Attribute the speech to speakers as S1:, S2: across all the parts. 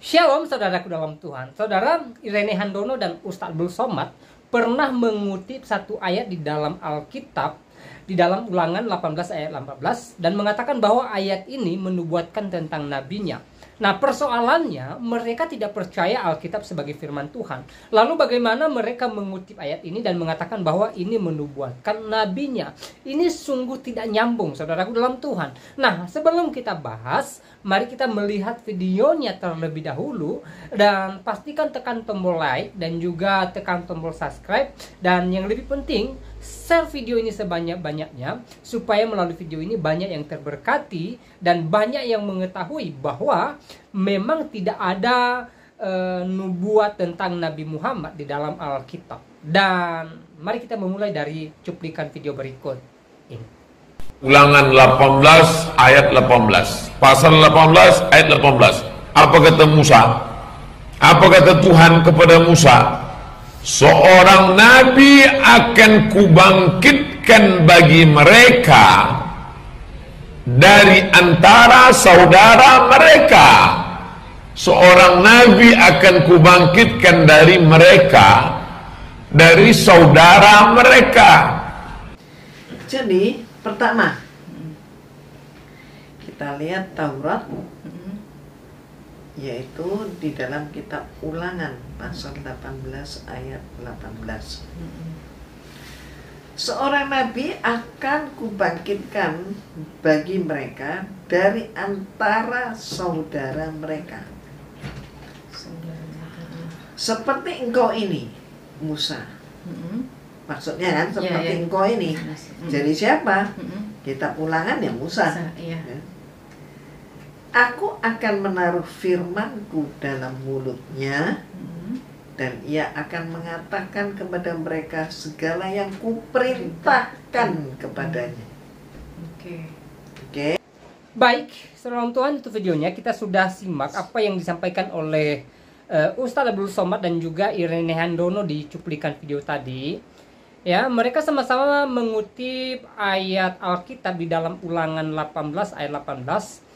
S1: Shalom saudaraku dalam Tuhan. Saudara, Irene Handono dan Ustadz Abdul Somad pernah mengutip satu ayat di dalam Alkitab, di dalam Ulangan 18 ayat 18, dan mengatakan bahwa ayat ini menubuatkan tentang nabinya. Nah, persoalannya mereka tidak percaya Alkitab sebagai firman Tuhan. Lalu bagaimana mereka mengutip ayat ini dan mengatakan bahwa ini menubuatkan nabinya? Ini sungguh tidak nyambung, saudaraku dalam Tuhan. Nah, sebelum kita bahas, mari kita melihat videonya terlebih dahulu. Dan pastikan tekan tombol like dan juga tekan tombol subscribe. Dan yang lebih penting, share video ini sebanyak-banyaknya supaya melalui video ini banyak yang terberkati dan banyak yang mengetahui bahwa memang tidak ada nubuat tentang Nabi Muhammad di dalam Alkitab. Dan mari kita memulai dari cuplikan video berikut ini.
S2: Ulangan 18 ayat 18. Pasal 18 ayat 18. Apa kata Musa? Apa kata Tuhan kepada Musa? Seorang nabi akan kubangkitkan bagi mereka dari antara saudara mereka. Seorang nabi akan kubangkitkan dari mereka, dari saudara mereka.
S3: Jadi pertama kita lihat Taurat, yaitu di dalam kitab Ulangan pasal 18 ayat 18. Seorang nabi akan kubangkitkan bagi mereka dari antara saudara mereka. Seperti engkau ini, Musa. Maksudnya kan seperti engkau ini. Jadi siapa? Kitab Ulangan ya Musa. Ya. Aku akan menaruh firmanku dalam mulutnya, dan ia akan mengatakan kepada mereka segala yang kuperintahkan kepadanya. Oke.
S1: Baik, saudara Tuhan, itu videonya. Kita sudah simak apa yang disampaikan oleh Ustadz Abdul Somad dan juga Irene Handono di cuplikan video tadi. Ya, mereka sama-sama mengutip ayat Alkitab di dalam Ulangan 18 ayat 18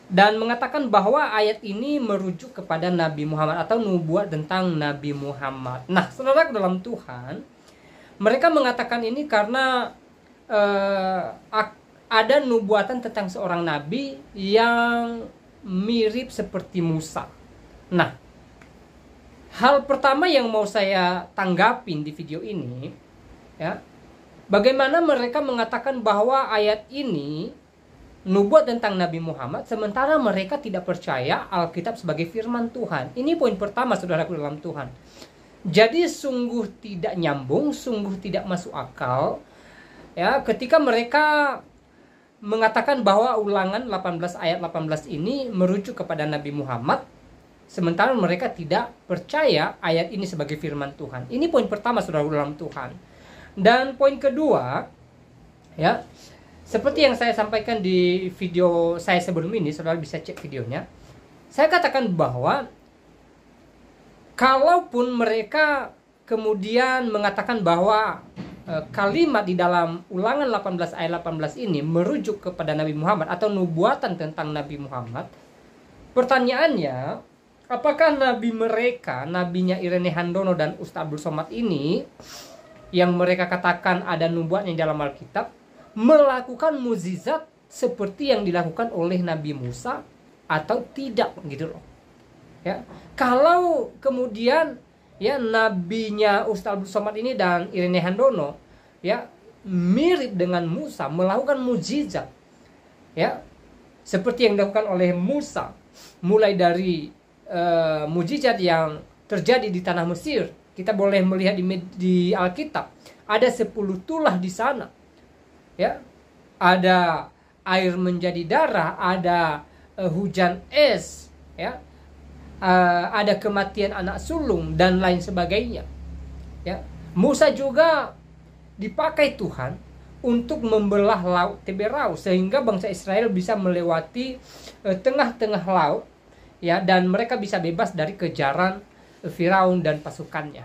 S1: dan mengatakan bahwa ayat ini merujuk kepada Nabi Muhammad atau nubuat tentang Nabi Muhammad. Nah, saudara dalam Tuhan, mereka mengatakan ini karena ada nubuatan tentang seorang nabi yang mirip seperti Musa. Nah, hal pertama yang mau saya tanggapin di video ini, ya, bagaimana mereka mengatakan bahwa ayat ini nubuat tentang Nabi Muhammad, sementara mereka tidak percaya Alkitab sebagai firman Tuhan. Ini poin pertama, saudaraku dalam Tuhan. Jadi sungguh tidak nyambung, sungguh tidak masuk akal, ya, ketika mereka mengatakan bahwa Ulangan 18 ayat 18 ini merujuk kepada Nabi Muhammad, sementara mereka tidak percaya ayat ini sebagai firman Tuhan. Ini poin pertama, saudaraku dalam Tuhan. Dan poin kedua, ya, seperti yang saya sampaikan di video saya sebelum ini, saudara bisa cek videonya. Saya katakan bahwa kalaupun mereka kemudian mengatakan bahwa kalimat di dalam Ulangan 18 ayat 18 ini merujuk kepada Nabi Muhammad atau nubuatan tentang Nabi Muhammad, pertanyaannya, apakah nabi mereka, nabinya Irene Handono dan Ustadz Abdul Somad ini, yang mereka katakan ada nubuatnya dalam Alkitab, melakukan mukjizat seperti yang dilakukan oleh Nabi Musa atau tidak, gitu loh. Ya, kalau kemudian ya nabinya Ustadz Abdul Somad ini dan Irene Handono ya mirip dengan Musa, melakukan mukjizat ya seperti yang dilakukan oleh Musa, mulai dari mukjizat yang terjadi di tanah Mesir. Kita boleh melihat di Alkitab ada 10 tulah di sana. Ya, ada air menjadi darah, ada hujan es, ya, ada kematian anak sulung dan lain sebagainya. Ya, Musa juga dipakai Tuhan untuk membelah laut Teberau sehingga bangsa Israel bisa melewati tengah-tengah laut, ya, dan mereka bisa bebas dari kejaran Firaun dan pasukannya.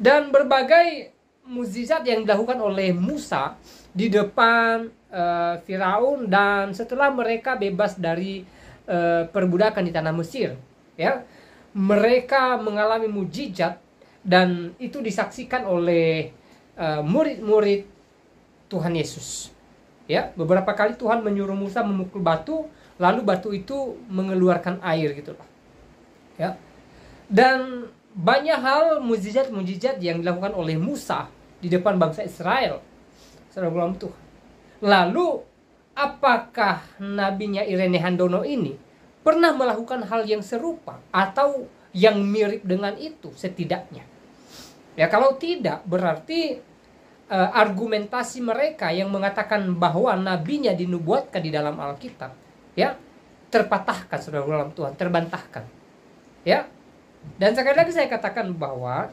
S1: Dan berbagai mukjizat yang dilakukan oleh Musa di depan Firaun dan setelah mereka bebas dari perbudakan di tanah Mesir. Ya, mereka mengalami mujizat dan itu disaksikan oleh murid-murid Tuhan Yesus. Ya, beberapa kali Tuhan menyuruh Musa memukul batu, lalu batu itu mengeluarkan air gitu loh. Ya. Dan banyak hal mujizat-mujizat yang dilakukan oleh Musa di depan bangsa Israel. Saudara Tuhan. Lalu apakah nabinya Irene Handono ini pernah melakukan hal yang serupa atau yang mirip dengan itu setidaknya? Ya, kalau tidak, berarti argumentasi mereka yang mengatakan bahwa nabinya dinubuatkan di dalam Alkitab, ya, terpatahkan, saudara dalam Tuhan, terbantahkan. Ya. Dan sekali lagi saya katakan bahwa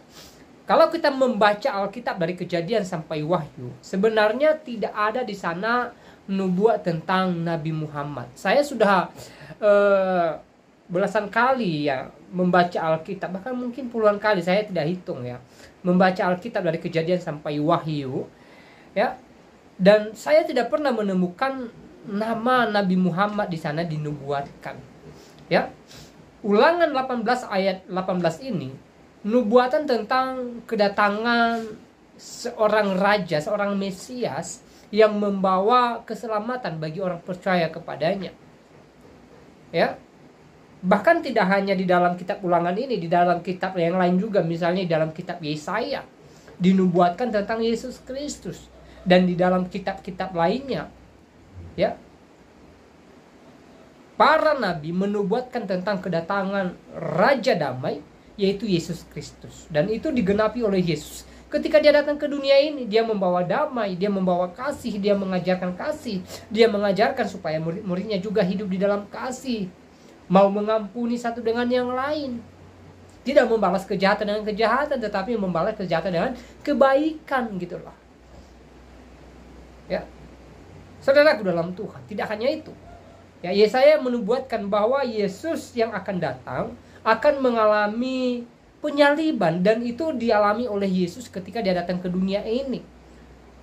S1: kalau kita membaca Alkitab dari Kejadian sampai Wahyu, sebenarnya tidak ada di sana nubuat tentang Nabi Muhammad. Saya sudah belasan kali ya membaca Alkitab, bahkan mungkin puluhan kali, saya tidak hitung ya, membaca Alkitab dari Kejadian sampai Wahyu, ya, dan saya tidak pernah menemukan nama Nabi Muhammad di sana dinubuatkan. Ya, Ulangan 18 ayat 18 ini nubuatan tentang kedatangan seorang raja, seorang Mesias yang membawa keselamatan bagi orang percaya kepadanya. Ya. Bahkan tidak hanya di dalam kitab Ulangan ini, di dalam kitab yang lain juga, misalnya di dalam kitab Yesaya dinubuatkan tentang Yesus Kristus, dan di dalam kitab-kitab lainnya, ya, para nabi menubuatkan tentang kedatangan Raja Damai, yaitu Yesus Kristus, dan itu digenapi oleh Yesus. Ketika dia datang ke dunia ini, dia membawa damai, dia membawa kasih, dia mengajarkan kasih, dia mengajarkan supaya murid-muridnya juga hidup di dalam kasih, mau mengampuni satu dengan yang lain, tidak membalas kejahatan dengan kejahatan, tetapi membalas kejahatan dengan kebaikan, gitulah. Ya, saudaraku dalam Tuhan, tidak hanya itu. Ya, Yesaya menubuatkan bahwa Yesus yang akan datang akan mengalami penyaliban, dan itu dialami oleh Yesus ketika dia datang ke dunia ini.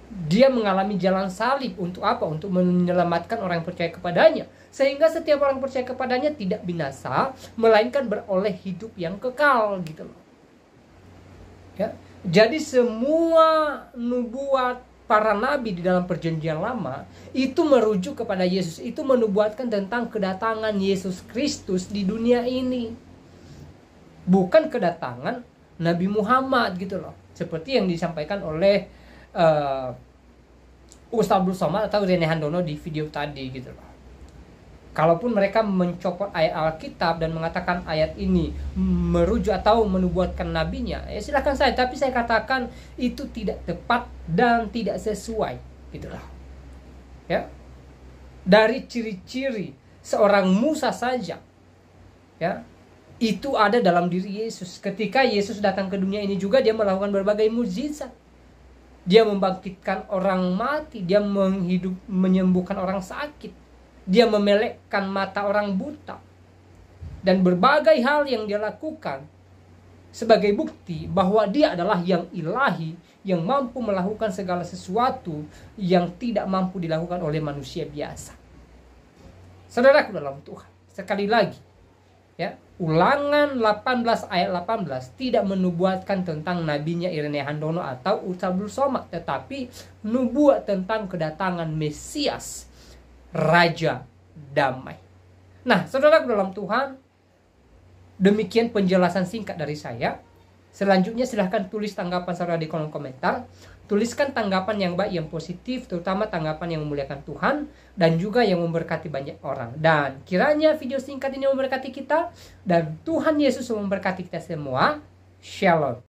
S1: Dia mengalami jalan salib untuk apa? Untuk menyelamatkan orang yang percaya kepadanya, sehingga setiap orang percaya kepadanya tidak binasa, melainkan beroleh hidup yang kekal, gitu loh. Ya, jadi semua nubuat para nabi di dalam perjanjian lama itu merujuk kepada Yesus, itu menubuatkan tentang kedatangan Yesus Kristus di dunia ini, bukan kedatangan Nabi Muhammad, gitu loh, seperti yang disampaikan oleh Ustaz Abdul Somad atau Rene Handono di video tadi, gitu loh. Kalaupun mereka mencopot ayat Alkitab dan mengatakan ayat ini merujuk atau menubuatkan nabinya, ya silakan saya, tapi saya katakan itu tidak tepat dan tidak sesuai, gitu loh. Ya, dari ciri-ciri seorang Musa saja, ya, itu ada dalam diri Yesus. Ketika Yesus datang ke dunia ini juga, dia melakukan berbagai mukjizat. Dia membangkitkan orang mati, dia menyembuhkan orang sakit, dia memelekkan mata orang buta, dan berbagai hal yang dia lakukan sebagai bukti bahwa dia adalah yang ilahi, yang mampu melakukan segala sesuatu yang tidak mampu dilakukan oleh manusia biasa. Saudaraku dalam Tuhan, sekali lagi, ya, Ulangan 18 ayat 18 tidak menubuatkan tentang nabinya Irene Handono atau Ustaz Abdul Somad, tetapi nubuat tentang kedatangan Mesias, Raja Damai. Nah, saudara dalam Tuhan, demikian penjelasan singkat dari saya. Selanjutnya silahkan tulis tanggapan saudara di kolom komentar. Tuliskan tanggapan yang baik, yang positif, terutama tanggapan yang memuliakan Tuhan dan juga yang memberkati banyak orang. Dan kiranya video singkat ini memberkati kita, dan Tuhan Yesus memberkati kita semua. Shalom.